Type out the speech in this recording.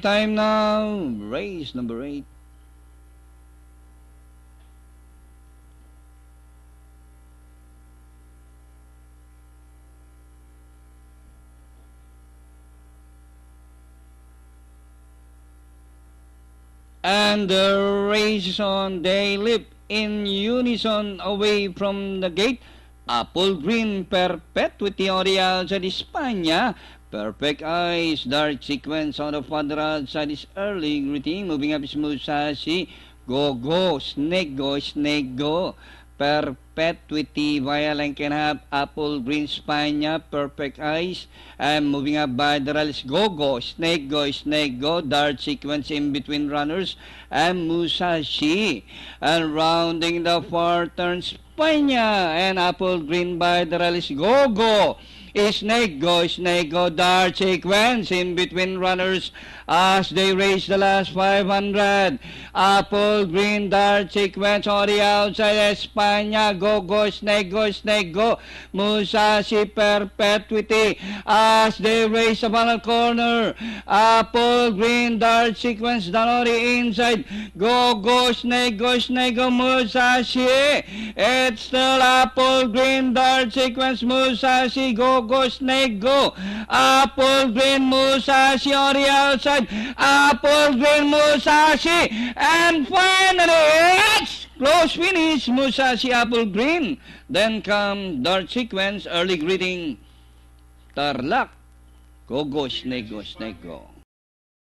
Time now, race number 8. And the race is on. They leap in unison away from the gate. Apple Green Perpetuity on the outside is Spania. Perfect Eyes, Dark Sequence on the further outside is Early Greeting. Moving up is Musashi. Go, go, Snake, go, Snake, go. Perpetuity via Lankenhab, Apple Green Spania, Perfect Eyes. And moving up by the rails, go, go, Snake, go, Snake, go. Dark Sequence in between runners and Musashi. And rounding the far turn, Spania and Apple Green by the rails, go, go. Snake, go, Dark Sequence in between runners as they race the last 500. Apple Green, Dark Sequence on the outside. Espana, go, Snake, go. Musashi, Perpetuity as they race the final corner. Apple Green, Dark Sequence down on the inside. Go, Snake, go, Musashi. It's still Apple Green, Dark Sequence, Musashi, go, Snake, go. Apple Green, Musashi on the outside. Apple Green, Musashi. And finally, it's close finish, Musashi, Apple Green. Then come Dark Sequence, Early Greeting, Tarlac. Go, Snake, go.